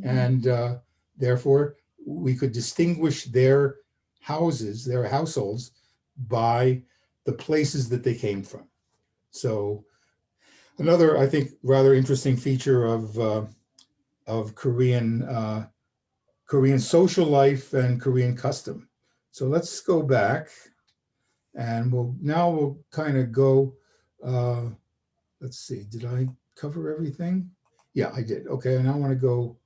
And therefore, we could distinguish their houses, their households, by the places that they came from. So another, I think, rather interesting feature of Korean social life and Korean custom. So let's go back, and we'll kind of go. Uh, let's see, did I cover everything? Yeah, I did. Okay, and I want to go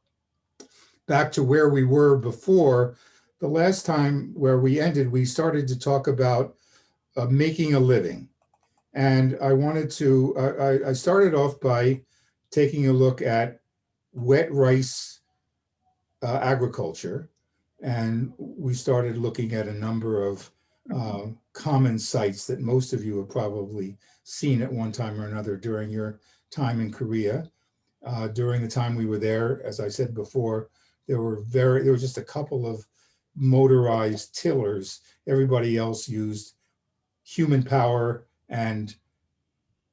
back to where we were before. The last time where we ended, we started to talk about making a living. And I wanted to, I started off by taking a look at wet rice agriculture. And we started looking at a number of common sites that most of you have probably seen at one time or another during your time in Korea. During the time we were there, as I said before, there were just a couple of motorized tillers. Everybody else used human power and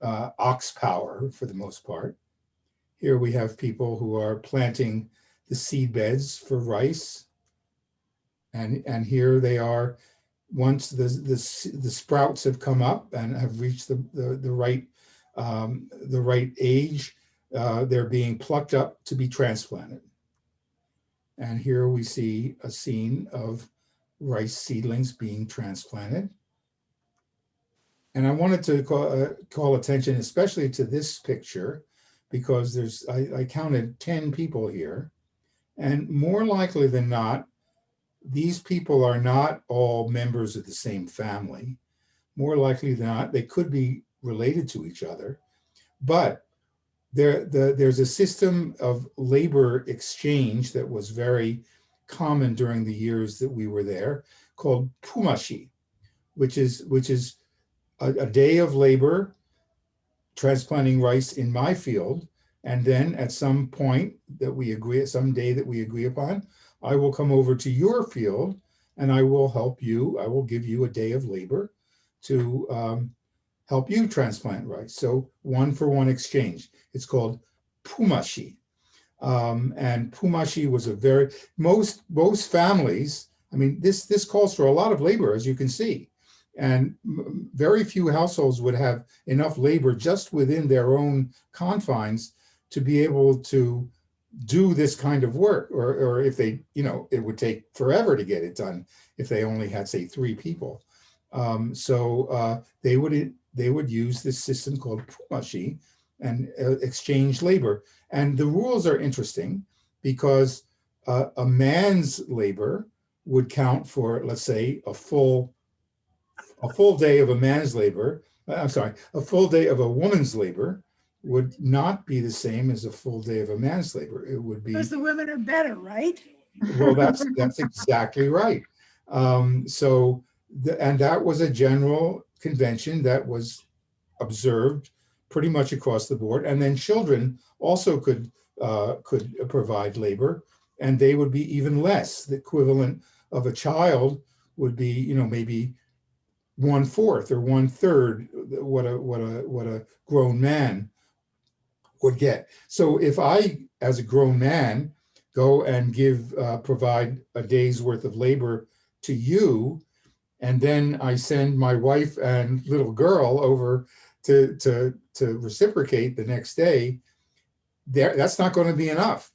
ox power for the most part. Here we have people who are planting the seed beds for rice. And here they are, once the sprouts have come up and have reached the right age, they're being plucked up to be transplanted. And here we see a scene of rice seedlings being transplanted. And I wanted to call attention especially to this picture, because I counted 10 people here. And more likely than not, these people are not all members of the same family. More likely than not, they could be related to each other. But there's a system of labor exchange that was very common during the years that we were there, called pumashi, which is a day of labor transplanting rice in my field. And then at some point that we agree, some day that we agree upon, I will come over to your field and I will help you. I will give you a day of labor to help you transplant rice. So one for one exchange. It's called pumashi. And pumashi was most families. I mean, this calls for a lot of labor, as you can see. And very few households would have enough labor just within their own confines to be able to do this kind of work, or if they, it would take forever to get it done if they only had, say, 3 people. So they would use this system called pumashi and exchange labor. And the rules are interesting because a man's labor would count for, let's say, a full day of a man's labor. I'm sorry, a full day of a woman's labor would not be the same as a full day of a man's labor. It would be, because the women are better, right? well, that's exactly right. And that was a general convention that was observed pretty much across the board. And then children also could provide labor, and they would be even less. The equivalent of a child would be, maybe 1/4 or 1/3 what a grown man would get. So if I, as a grown man, go and provide a day's worth of labor to you, and then I send my wife and little girl over to reciprocate the next day, that's not going to be enough,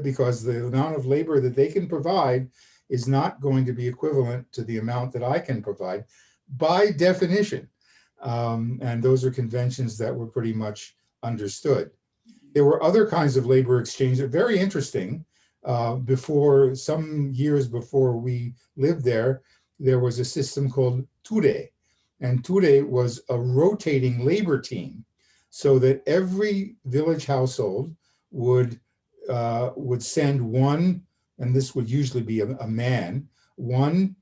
because the amount of labor that they can provide is not going to be equivalent to the amount that I can provide by definition. And those are conventions that were pretty much understood. There were other kinds of labor exchange that are very interesting. Some years before we lived there, there was a system called ture. And ture was a rotating labor team, so that every village household would send one, and this would usually be a man, one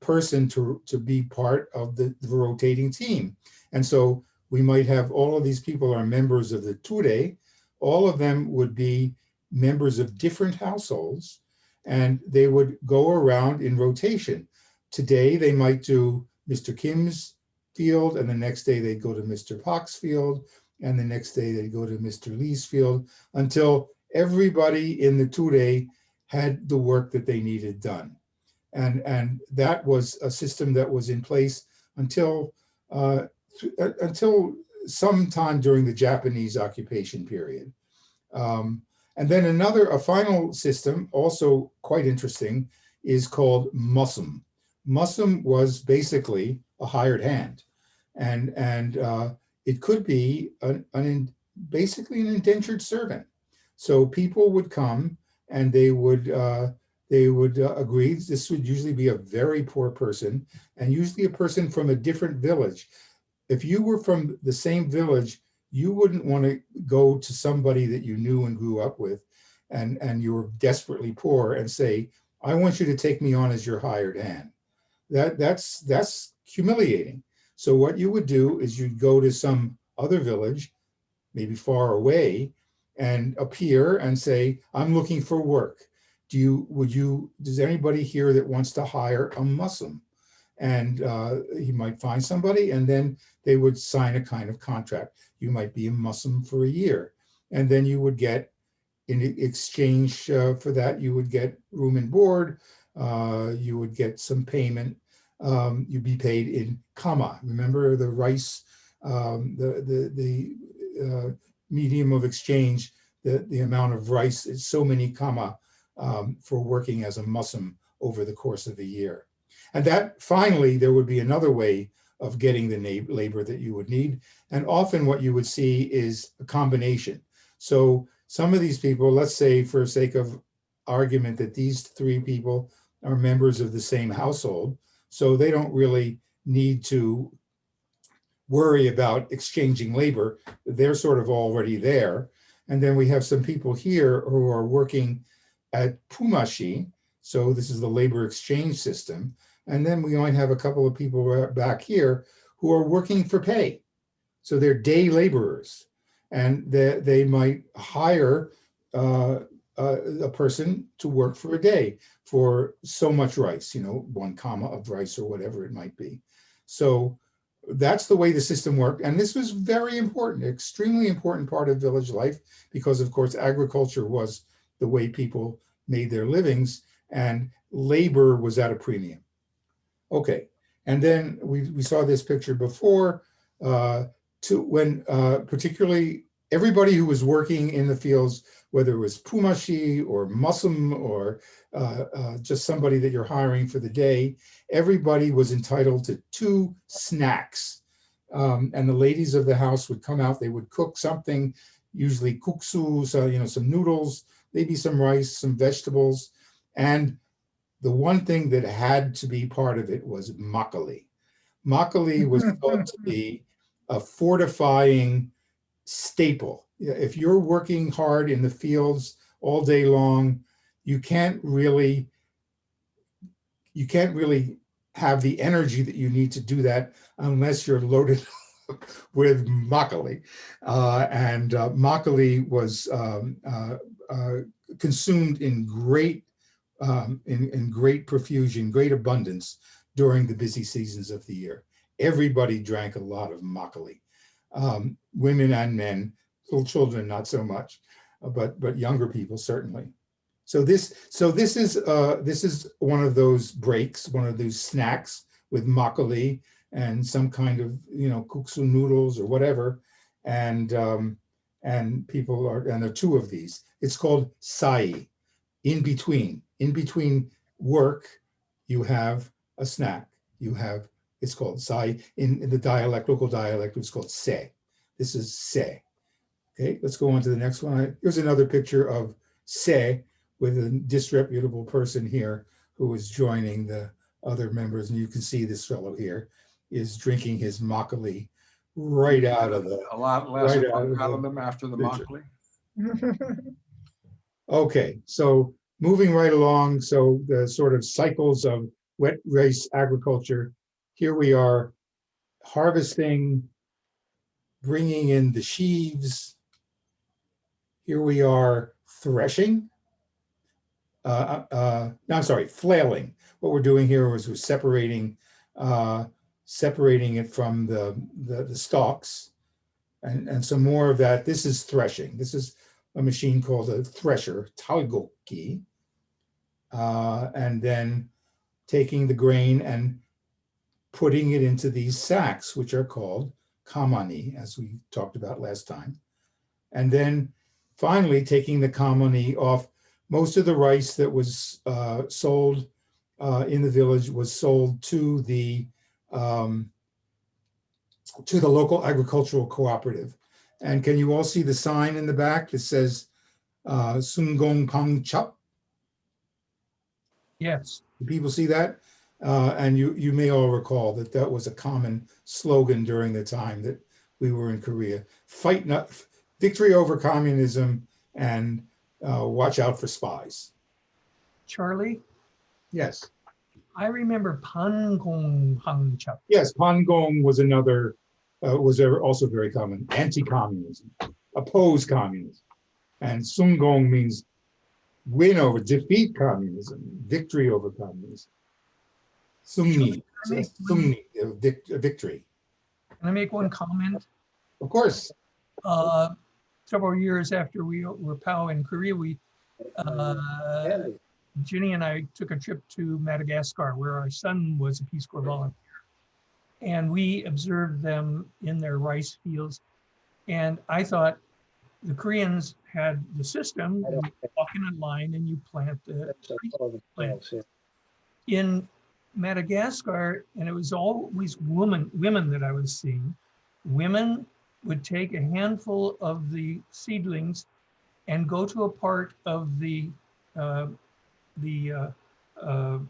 person to be part of the rotating team. And so we might have all of these people are members of the ture. All of them would be members of different households, and they would go around in rotation. Today, they might do Mr. Kim's field, and the next day they'd go to Mr. Park's field, and the next day they'd go to Mr. Lee's field, until everybody in the Ture had the work that they needed done. And that was a system that was in place until until sometime during the Japanese occupation period. Um, and then a final system, also quite interesting, is called musum. Musum was basically a hired hand, and it could be basically an indentured servant. So people would come and they would agree. This would usually be a very poor person, and usually a person from a different village. If you were from the same village, you wouldn't want to go to somebody that you knew and grew up with, and you were desperately poor, and say, I want you to take me on as your hired hand. That's humiliating. So what you would do is you'd go to some other village, maybe far away, and appear and say, I'm looking for work. Does anybody here that wants to hire a Muslim? And he might find somebody, and then they would sign a kind of contract. You might be a Muslim for a year, and then you would get, in exchange for that, you would get room and board, you would get some payment, you'd be paid in kama. Remember the rice, the medium of exchange, the amount of rice is so many kama for working as a Muslim over the course of a year. And that finally, there would be another way of getting the labor that you would need. And often what you would see is a combination. So some of these people, let's say for sake of argument that these three people are members of the same household, so they don't really need to worry about exchanging labor. They're sort of already there. And then we have some people here who are working at Pumashi. So this is the labor exchange system. And then we might have a couple of people back here who are working for pay. So they're day laborers, and they might hire a person to work for a day for so much rice, 1 kama of rice or whatever it might be. So that's the way the system worked. And this was very important, extremely important part of village life, because of course, agriculture was the way people made their livings, and labor was at a premium. Okay, and then we saw this picture before, particularly everybody who was working in the fields, whether it was Pumashi or Muslim or just somebody that you're hiring for the day, everybody was entitled to 2 snacks. And the ladies of the house would come out, they would cook something, usually kuksu, so, some noodles, maybe some rice, some vegetables. And the one thing that had to be part of it was makgeolli. Makgeolli was thought to be a fortifying staple. If you're working hard in the fields all day long, you can't really have the energy that you need to do that unless you're loaded with makgeolli. And makgeolli was consumed in great profusion, great abundance during the busy seasons of the year. Everybody drank a lot of makgeolli, women and men, little children not so much, but younger people certainly. So this is one of those breaks, one of those snacks with makgeolli and some kind of kuksu noodles or whatever, and people and there are 2 of these. It's called sai. In between work, you have a snack. It's called sai. In the local dialect, it's called se. This is se. Okay, let's go on to the next one. Here's another picture of se with a disreputable person here who is joining the other members. And you can see this fellow here is drinking his makgeolli right out of the. A lot less right out of them after the makgeolli. Okay, so moving right along, so the sort of cycles of wet rice agriculture. Here we are harvesting, bringing in the sheaves. Here we are threshing. No, I'm sorry, flailing. What we're doing here is we're separating it from the stalks, and some more of that. This is threshing. This is a machine called a thresher, talgoki, and then taking the grain and putting it into these sacks, which are called kamani, as we talked about last time. And then finally taking the kamani off. Most of the rice that was sold in the village was sold to the local agricultural cooperative. And can you all see the sign in the back that says Sungong Pang Chup? Yes. Do people see that? And you may all recall that that was a common slogan during the time that we were in Korea. Fight not, victory over communism, and watch out for spies. Charlie, Yes. I remember Pangong Hangchap. Yes, Pangong was another, was also very common. Anti-communism, oppose communism. And Sungong means win over, defeat communism, victory over communism. Sungni, Sungni, victory. Can I make one comment? Of course. Several years after we were POW in Korea, Ginny and I took a trip to Madagascar where our son was a Peace Corps volunteer. And we observed them in their rice fields. And I thought the Koreans had the system, you walk in a line and you plant the plant. In Madagascar, and it was always women that I was seeing, women would take a handful of the seedlings and go to a part of the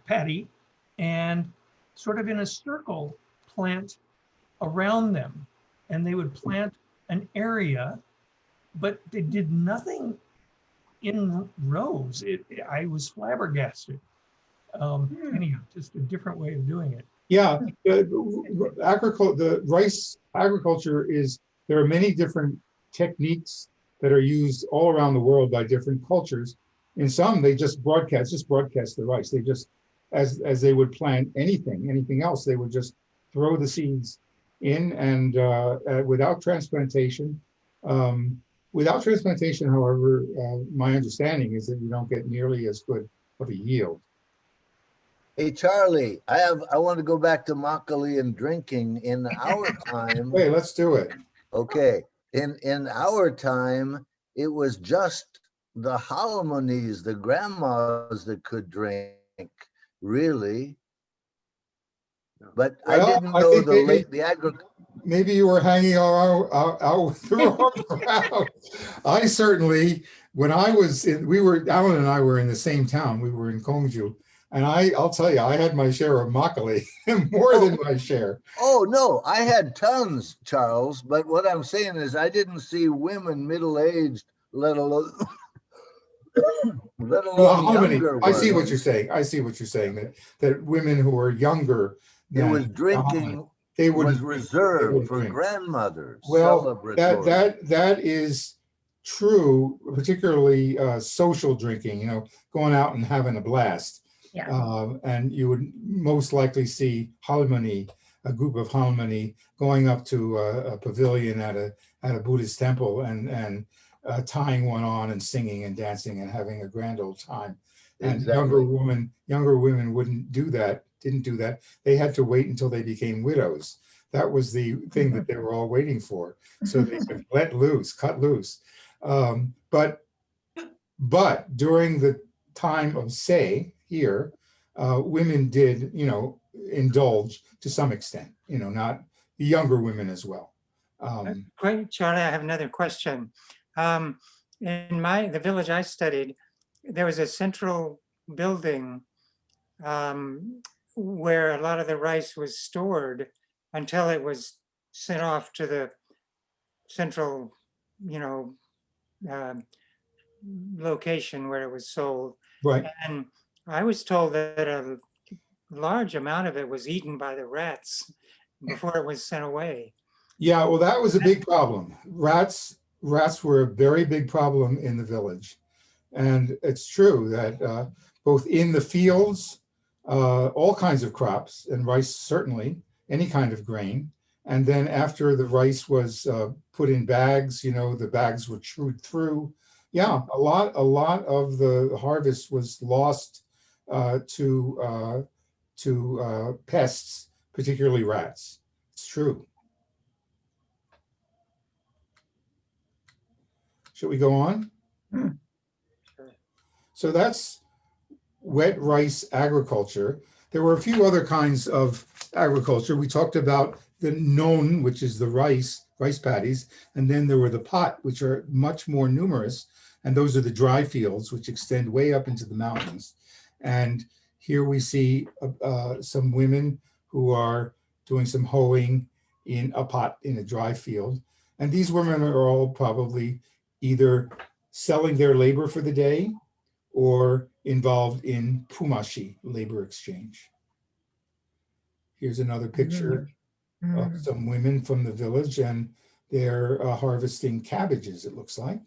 paddy and sort of in a circle plant around them. And they would plant an area, but they did nothing in rows. I was flabbergasted. Anyhow, just a different way of doing it. Yeah, the rice agriculture is, there are many different techniques that are used all around the world by different cultures. In some, they just broadcast the rice. They just, as they would plant anything else, they would just throw the seeds in and without transplantation. Without transplantation, however, my understanding is that you don't get nearly as good of a yield. Hey, Charlie, I want to go back to makgeolli and drinking in our time. Wait, let's do it. Okay. In our time, it was just the halmonies, the grandmas that could drink, really. But Well, I didn't I know think the agriculture. Maybe you were hanging out with the wrong crowd. I certainly, when I was in, Alan and I were in the same town. We were in Gongju, and I'll tell you, I had my share of makgeolli, more than my share. Oh no, I had tons, Charles. But what I'm saying is, I didn't see women middle-aged, let alone younger. I see what you're saying. I see what you're saying. That women who are younger, it was drinking. They was reserved for grandmothers. Well, that is true, particularly social drinking, going out and having a blast. Yeah. And you would most likely see halmoni, a group of halmoni, going up to a pavilion at a Buddhist temple and tying one on and singing and dancing and having a grand old time. And exactly. younger women didn't do that. They had to wait until they became widows. That was the thing that they were all waiting for. So they could cut loose. But during the time of Sei here, women did, indulge to some extent, not the younger women as well. Great, Charlie, I have another question. In the village I studied, there was a central building where a lot of the rice was stored until it was sent off to the central, location where it was sold. Right. And I was told that a large amount of it was eaten by the rats before it was sent away. Yeah, well, that was a big problem. Rats were a very big problem in the village. And it's true that both in the fields, all kinds of crops, and rice certainly, any kind of grain. And then after the rice was put in bags, the bags were chewed through Yeah, a lot of the harvest was lost to pests, particularly rats. It's true. Should we go on? Sure. So that's wet rice agriculture. There were a few other kinds of agriculture. We talked about the non, which is the rice paddies, and then there were the pot, which are much more numerous, and those are the dry fields, which extend way up into the mountains. And here we see some women who are doing some hoeing in a pot in a dry field. And these women are all probably either selling their labor for the day or involved in pumashi, labor exchange. Here's another picture of some women from the village, and they're harvesting cabbages, it looks like.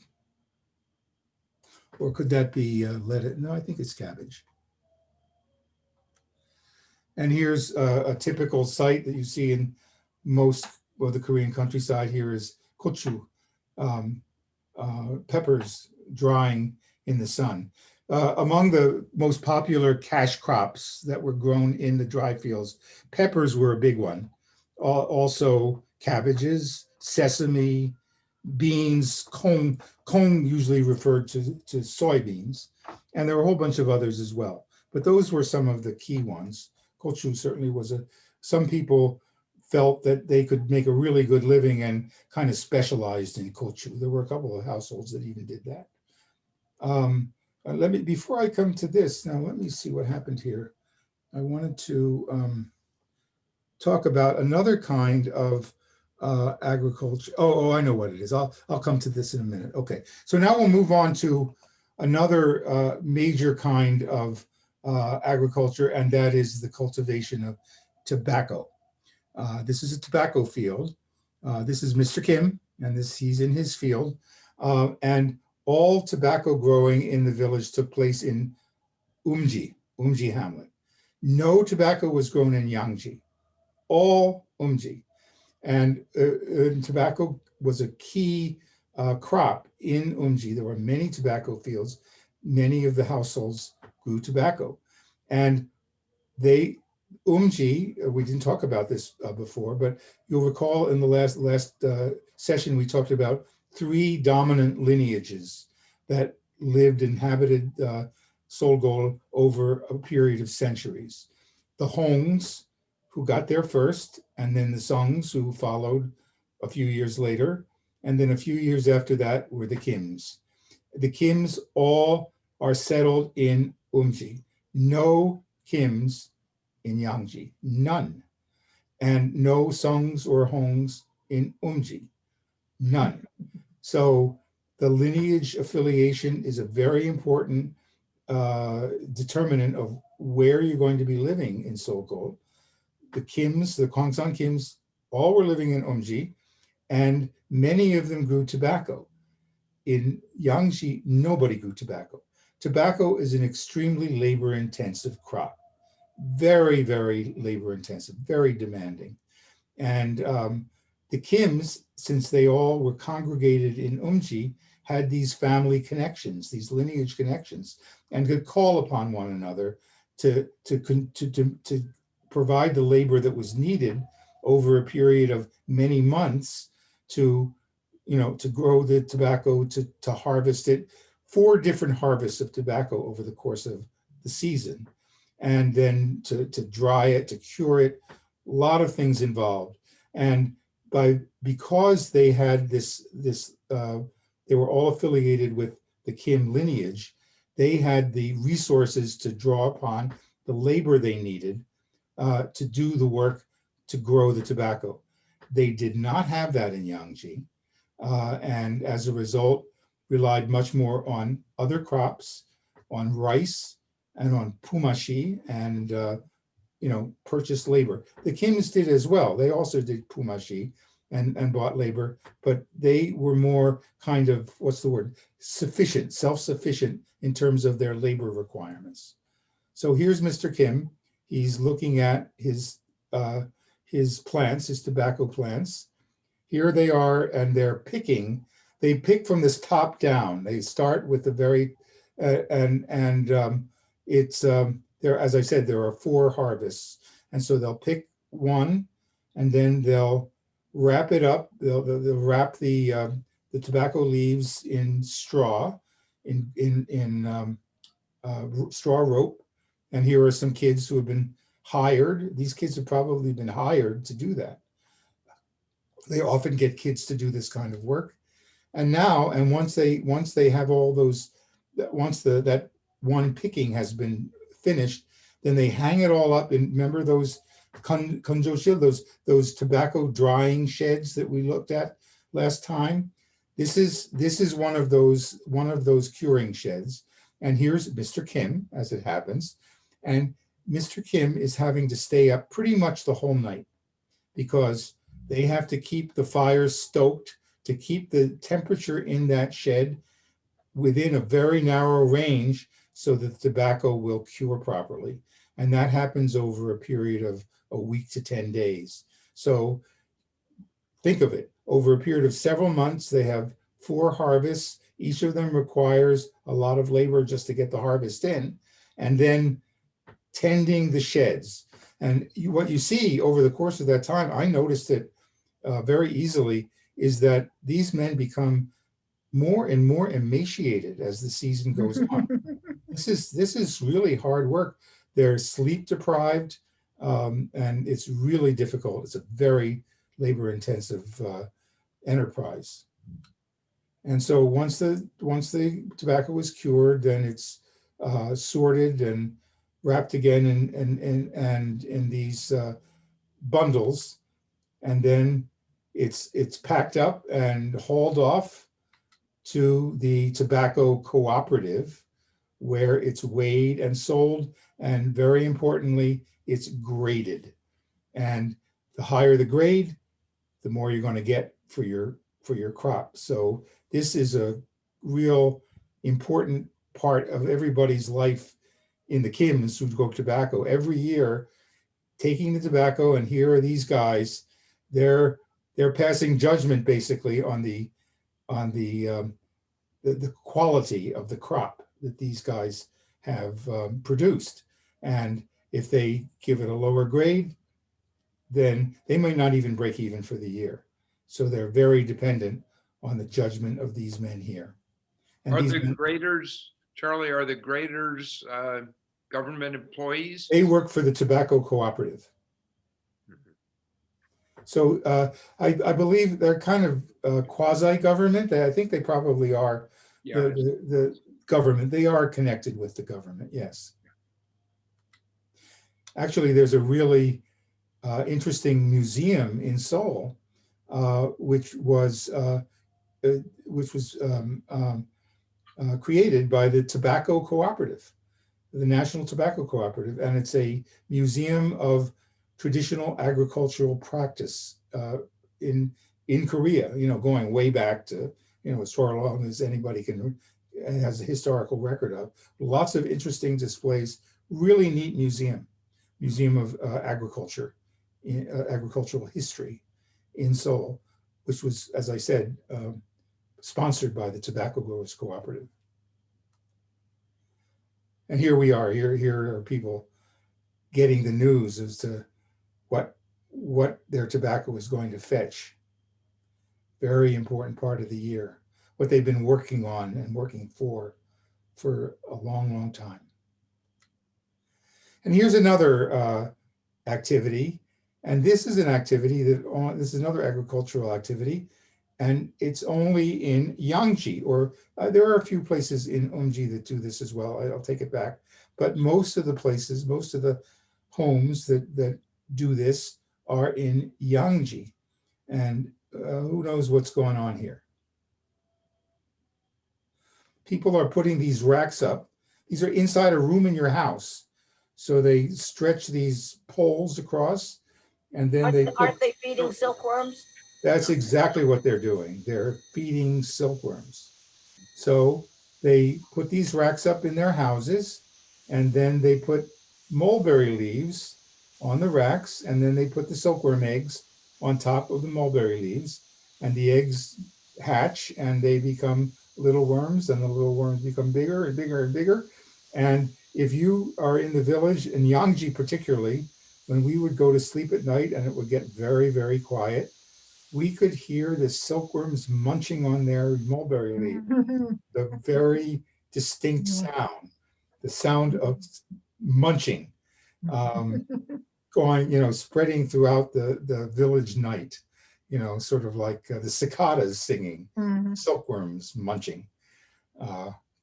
Or could that be lettuce? No, I think it's cabbage. And here's a typical site that you see in most of the Korean countryside. Here is gochu, peppers drying in the sun. Among the most popular cash crops that were grown in the dry fields, peppers were a big one. Also cabbages, sesame, beans, kong usually referred to soybeans, and there were a whole bunch of others as well. But those were some of the key ones. Gochu certainly was some people felt that they could make a really good living and kind of specialized in gochu. There were a couple of households that even did that. Before I come to this, now let me see what happened here. I wanted to talk about another kind of agriculture. Oh, I know what it is. I'll come to this in a minute. Okay, so now we'll move on to another major kind of agriculture, and that is the cultivation of tobacco. This is a tobacco field. This is Mr. Kim, and he's in his field. And all tobacco growing in the village took place in Umji hamlet. No tobacco was grown in Yangji, all Umji. And tobacco was a key crop in Umji. There were many tobacco fields. Many of the households grew tobacco. And Umji, we didn't talk about this before, but you'll recall in the last session, we talked about 3 dominant lineages that inhabited Seoul over a period of centuries. The Hongs, who got there first, and then the Sungs, who followed a few years later, and then a few years after that were the Kims. The Kims all are settled in Umji. No Kims in Yangji, none. And no Sungs or Hongs in Umji, none. So the lineage affiliation is a very important determinant of where you're going to be living in Seoul. The Kims, the Kwangsan Kims, all were living in Umji, and many of them grew tobacco. In Yangji, nobody grew tobacco. Tobacco is an extremely labor-intensive crop. Very, very labor-intensive, very demanding. And the Kims, since they all were congregated in Umji, had these family connections, these lineage connections, and could call upon one another to provide the labor that was needed over a period of many months to grow the tobacco, to harvest it, 4 different harvests of tobacco over the course of the season, and then to dry it, to cure it, a lot of things involved. And because they had they were all affiliated with the Kim lineage, they had the resources to draw upon, the labor they needed to do the work to grow the tobacco. They did not have that in Yangji, and as a result, relied much more on other crops, on rice and on pumashi and purchased labor. The Kims did as well. They also did pumashi and bought labor, but they were more kind of, sufficient, self-sufficient in terms of their labor requirements. So here's Mr. Kim. He's looking at his plants, his tobacco plants. Here they are, and they're picking they pick from this top down. They start with the very, it's, there, as I said, there are 4 harvests. And so they'll pick one and then they'll wrap it up. They'll wrap the tobacco leaves in straw, straw rope. And here are some kids who have been hired. These kids have probably been hired to do that. They often get kids to do this kind of work. And now, and once they have all those, once that one picking has been finished, then they hang it all up. And remember those those tobacco drying sheds that we looked at last time? This is one of those curing sheds. And here's Mr. Kim, as it happens. And Mr. Kim is having to stay up pretty much the whole night because they have to keep the fires stoked to keep the temperature in that shed within a very narrow range so that the tobacco will cure properly. And that happens over a period of a week to 10 days. So think of it, over a period of several months, they have 4 harvests. Each of them requires a lot of labor just to get the harvest in, and then tending the sheds. And what you see over the course of that time, I noticed it very easily, is that these men become more and more emaciated as the season goes on. This is really hard work. They're sleep deprived, and it's really difficult. It's a very labor intensive enterprise. And so once the tobacco is cured, then it's sorted and wrapped again in these bundles, and then it's packed up and hauled off to the tobacco cooperative, where it's weighed and sold, and very importantly, it's graded. And the higher the grade, the more you're going to get for your crop. So this is a real important part of everybody's life in the Kims who grow tobacco. Every year, taking the tobacco, and here are these guys, they're passing judgment basically on the quality of the crop that these guys have produced. And if they give it a lower grade, then they might not even break even for the year. So they're very dependent on the judgment of these men here. And Are these the men, graders, Charlie, are the graders government employees? they work for the tobacco cooperative. So I believe they're kind of quasi-government. I think they probably are Yeah. the government. They are connected with the government, yes. Actually, there's a really interesting museum in Seoul, which was created by the Tobacco Cooperative, the National Tobacco Cooperative, and it's a museum of traditional agricultural practice in Korea. You know, going way back to, you know, as far along as anybody has a historical record of. Lots of interesting displays. Really neat museum of agriculture, agricultural history in Seoul, which was, as I said, sponsored by the Tobacco Growers Cooperative. And here we are. Here are people getting the news as to what their tobacco is going to fetch. Very important part of the year. What they've been working on and working for a long, long time. And here's another activity. And this is an activity this is another agricultural activity, and it's only in Yangji, or there are a few places in Eomji that do this as well. I'll take it back. But most of the places, most of the homes that do this are in Yangji. And who knows what's going on here? People are putting these racks up. These are inside a room in your house. So they stretch these poles across, and then Aren't they feeding silkworms? That's exactly what they're doing. They're feeding silkworms. So they put these racks up in their houses, and then they put mulberry leaves on the racks, and then they put the silkworm eggs on top of the mulberry leaves, and the eggs hatch and they become little worms, and the little worms become bigger and bigger and bigger. And if you are in the village, in Yangji particularly, when we would go to sleep at night and it would get very, very quiet, we could hear the silkworms munching on their mulberry leaf, the very distinct sound, the sound of munching, um, going, spreading throughout the village night, sort of like the cicadas singing, silkworms munching,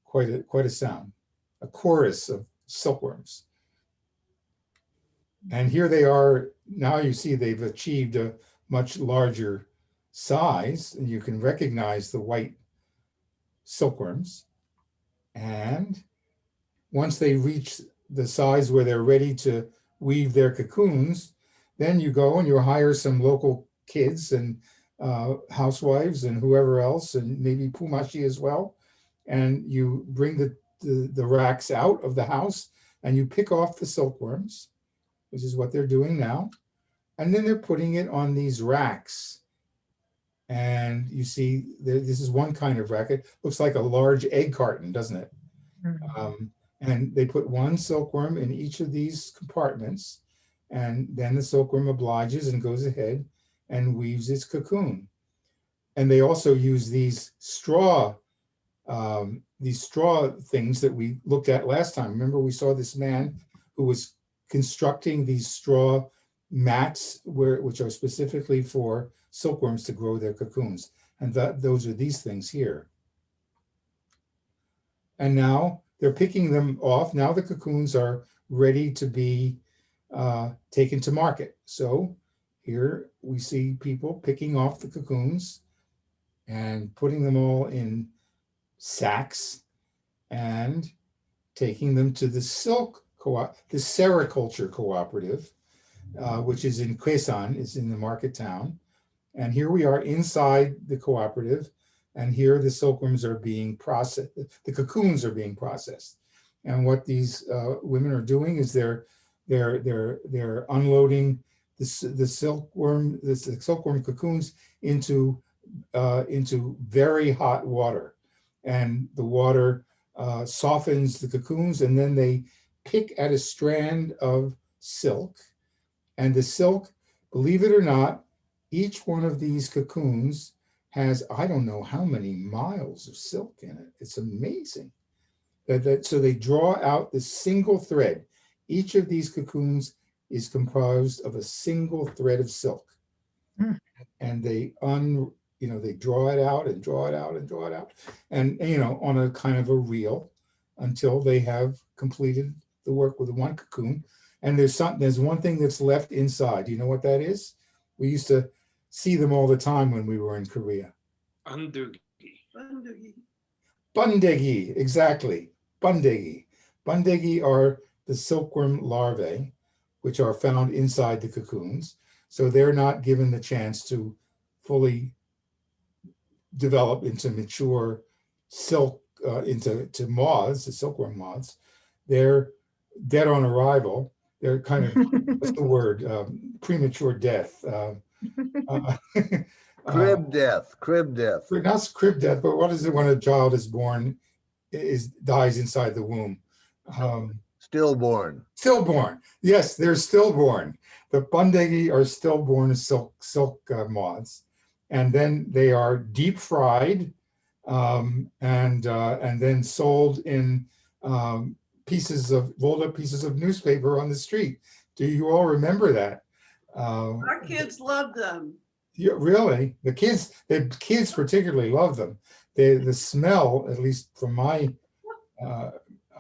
quite a sound, a chorus of silkworms. And here they are. Now you see they've achieved a much larger size, and you can recognize the white silkworms. And once they reach the size where they're ready to weave their cocoons, then you go and you hire some local kids and housewives and whoever else, and maybe Pumashi as well. And you bring the racks out of the house and you pick off the silkworms, which is what they're doing now. And then they're putting it on these racks. And you see, this is one kind of rack. It looks like a large egg carton, doesn't it? And they put one silkworm in each of these compartments. And then the silkworm obliges and goes ahead and weaves its cocoon. And they also use these straw things that we looked at last time. Remember, we saw this man who was constructing these straw mats which are specifically for silkworms to grow their cocoons. And those are these things here. And now they're picking them off. Now the cocoons are ready to be taken to market. So here we see people picking off the cocoons and putting them all in sacks and taking them to the the sericulture cooperative, which is in Kwesan, is in the market town. And here we are inside the cooperative, and here the silkworms are being processed, the cocoons are being processed. And what these women are doing is they're unloading the silkworm cocoons into very hot water, and the water softens the cocoons, and then they pick at a strand of silk, and the silk, believe it or not, each one of these cocoons has, I don't know how many miles of silk in it. It's amazing. So they draw out the single thread. Each of these cocoons is composed of a single thread of silk. And they draw it out and draw it out and draw it out, and on a kind of a reel until they have completed the work with one cocoon. And there's one thing that's left inside. Do you know what that is? We used to see them all the time when we were in Korea. Undugi. Bundegi, exactly. Bundegi. Bundegi are the silkworm larvae, which are found inside the cocoons. So they're not given the chance to fully develop into mature silk, into moths, the silkworm moths. They're dead on arrival. They're kind of, what's the word? Premature death. Crib death. Not crib death, but what is it when a child is born, dies inside the womb? Stillborn. Stillborn. Yes, they're stillborn. The bundegi are stillborn silk moths, and then they are deep fried and then sold in rolled up pieces of newspaper on the street. Do you all remember that? Our kids love them. Yeah, really? The kids particularly love them. The smell, at least from my,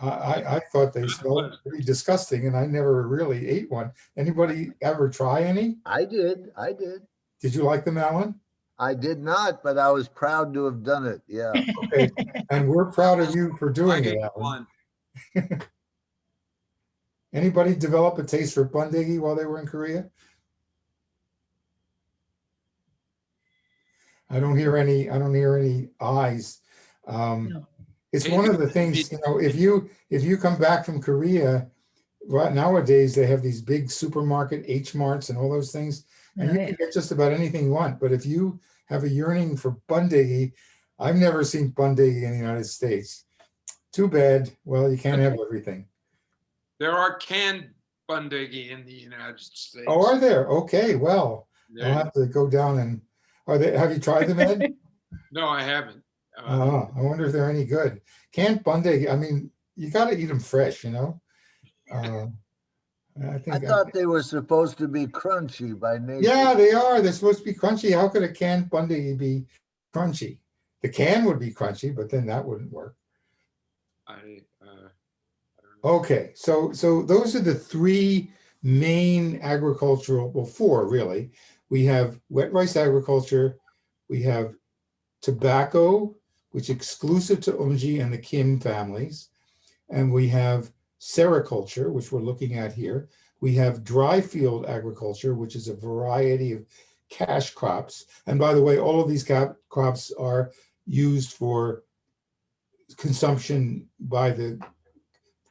I thought they smelled pretty disgusting, and I never really ate one. Anybody ever try any? I did. Did you like them, Alan? I did not, but I was proud to have done it. Yeah. Okay, and we're proud of you for doing it, Alan. Anybody develop a taste for bundegi while they were in Korea? I don't hear any eyes. No. It's one of the things, if you come back from Korea, right nowadays they have these big supermarket H Marts and all those things, and you can get just about anything you want. But if you have a yearning for bundegi. I've never seen bundegi in the United States. Too bad. Well, you can't have everything. There are canned bundegi in the United States. Oh, are there? Okay, well, I'll There- have to go down and, have you tried them, Ed? No, I haven't. I wonder if they're any good. Canned bundegi, I mean, you got to eat them fresh, you know? I I think, thought they were supposed to be crunchy by nature. yeah, they are. They're supposed to be crunchy. How could a canned bundegi be crunchy? The can would be crunchy, but then that wouldn't work. I don't know. Okay, so those are the three main agricultural, well, four really. We have wet rice agriculture, we have tobacco, which is exclusive to Umji and the Kim families, and we have sericulture, which we're looking at here. We have dry field agriculture, which is a variety of cash crops. And by the way, all of these crops are used for consumption by the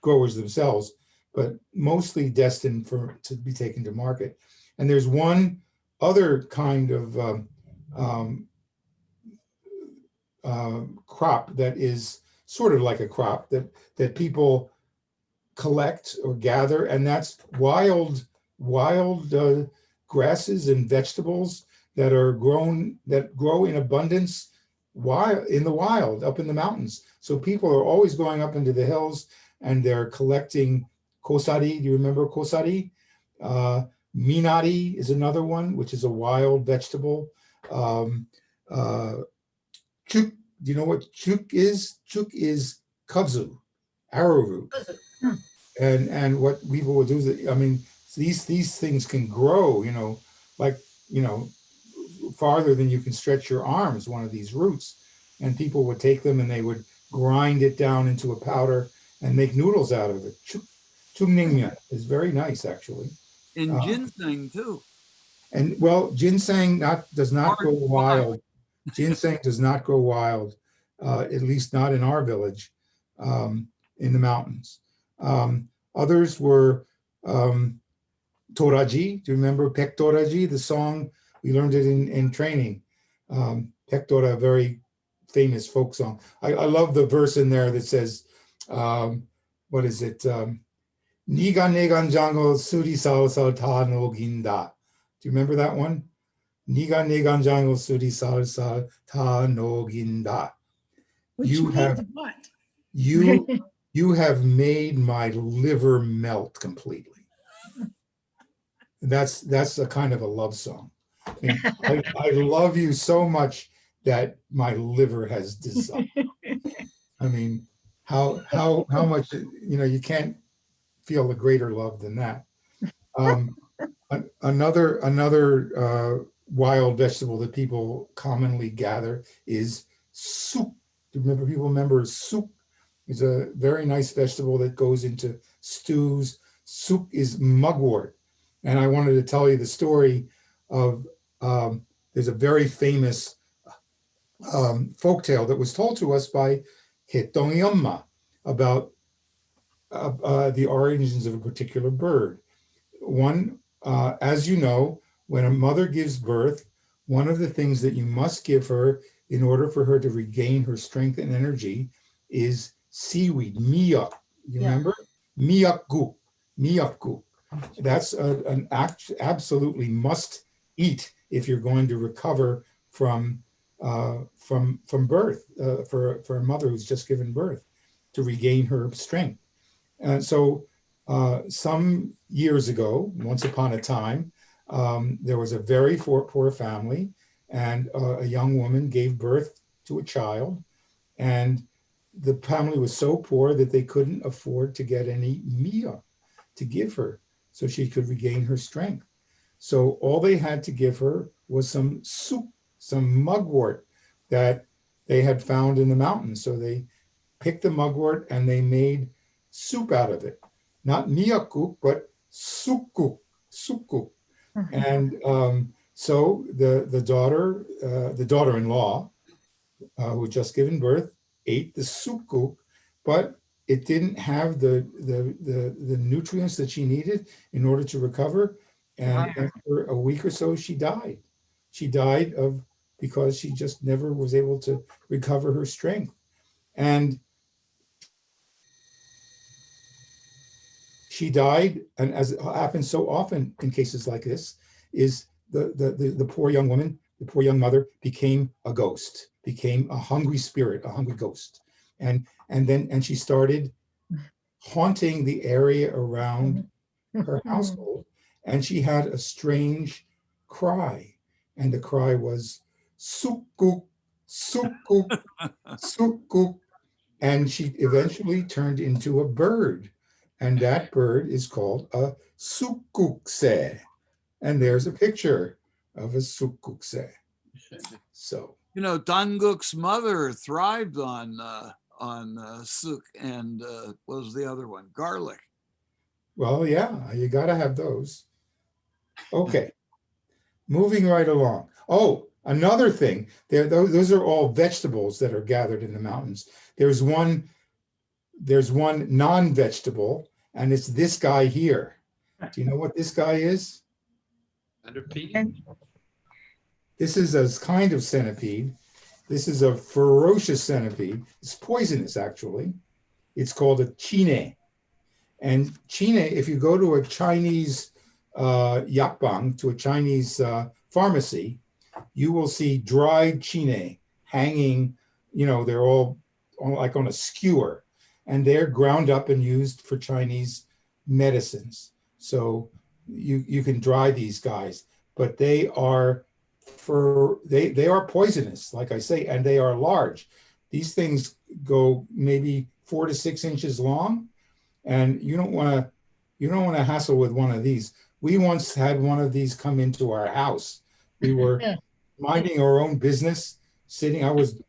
growers themselves, but mostly destined to be taken to market. And there's one other kind of crop that is sort of like a crop that people collect or gather, and that's wild grasses and vegetables that grow in abundance in the wild up in the mountains. So people are always going up into the hills and they're collecting kosari. Do you remember kosari? Minari is another one, which is a wild vegetable. Chuk, do you know what chuk is? Chuk is kudzu, arrowroot. And what people will do is, I mean, these things can grow, like, farther than you can stretch your arms, one of these roots. And people would take them and they would grind it down into a powder and make noodles out of it. Chungningmyeon is very nice, actually. And ginseng too. And well, ginseng does not go wild. Ginseng does not go wild, at least not in our village, in the mountains. Others were toraji. Do you remember pektoraji, the song? We learned it in training. Pektora, a very famous folk song. I love the verse in there that says, what is it? Niga negan jango suri sao sao ta no ginda. Do you remember that one? Niga negan jango suri sao sao ta no ginda. Which You means have what? you have made my liver melt completely. That's a kind of a love song. I mean, I love you so much that my liver has dissolved. I mean, how much, you can't feel a greater love than that. Another wild vegetable that people commonly gather is soup. Do people remember soup? It's a very nice vegetable that goes into stews. Soup is mugwort. And I wanted to tell you the story of, there's a very famous folktale that was told to us by Hetong about the origins of a particular bird. One, as you know, when a mother gives birth, one of the things that you must give her in order for her to regain her strength and energy is seaweed, miyak. You remember? Miyakgu. That's an absolutely must eat if you're going to recover from birth, for a mother who's just given birth, to regain her strength. And so some years ago, once upon a time, there was a very poor family, and a young woman gave birth to a child, and the family was so poor that they couldn't afford to get any miya to give her so she could regain her strength. So all they had to give her was some soup, some mugwort that they had found in the mountains. So they picked the mugwort and they made soup out of it. Not miyakuk, but sukuk. And so the daughter-in-law, who had just given birth, ate the sukuk, but it didn't have the nutrients that she needed in order to recover. And after a week or so, she died. She died of because she just never was able to recover her strength. And she died, and as it happens so often in cases like this, is the poor young woman, the poor young mother became a ghost, became a hungry spirit, a hungry ghost. And she started haunting the area around her household, and she had a strange cry, and the cry was sukuk, sukuk, sukuk, and she eventually turned into a bird, and that bird is called a sukukse, and there's a picture of a sukukse. So You know, Danguk's mother thrived on suk and what was the other one? Garlic. well, yeah, you got to have those. Okay, moving right along. Oh, another thing, those are all vegetables that are gathered in the mountains. There's one non-vegetable, and it's this guy here. Do you know what this guy is? Centipede? This is a kind of centipede. This is a ferocious centipede. It's poisonous, actually. It's called a chine. And chine, if you go to a Chinese yakbang, to a Chinese pharmacy, you will see dried chine hanging, they're all like on a skewer, and they're ground up and used for Chinese medicines. So you can dry these guys, but they are poisonous, like I say, and they are large. These things go maybe 4 to 6 inches long, and you don't want to hassle with one of these. We once had one of these come into our house. We were minding our own business, sitting. I was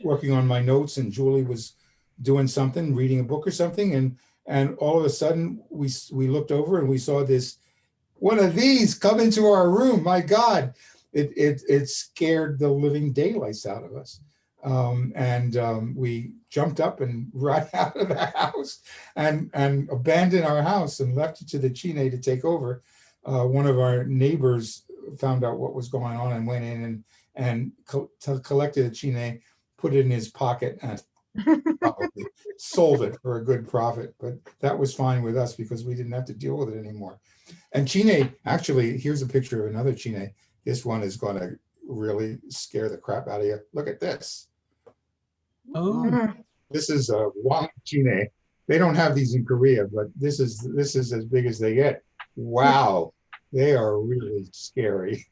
working on my notes, and Julie was doing something, reading a book or something, and all of a sudden we looked over and we saw this one of these come into our room. My God, it scared the living daylights out of us. We jumped up and ran out of the house and abandoned our house and left it to the chine to take over. One of our neighbors found out what was going on and went in and collected the chine, put it in his pocket, and probably sold it for a good profit. But that was fine with us because we didn't have to deal with it anymore. And chine, actually, here's a picture of another chine. This one is going to really scare the crap out of you. Look at this. Oh, This is a Wang chine. They don't have these in Korea, but this is as big as they get. Wow, they are really scary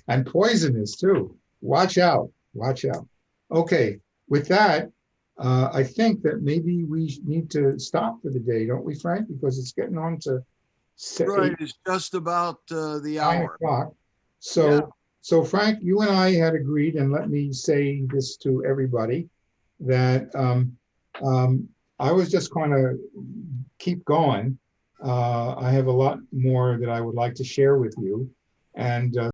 and poisonous too. Watch out, watch out. Okay, with that, I think that maybe we need to stop for the day, don't we, Frank? Because it's getting on to Right, it's just about the 9 hour. o'clock. So Frank, you and I had agreed, and let me say this to everybody, that I was just going to keep going. I have a lot more that I would like to share with you. And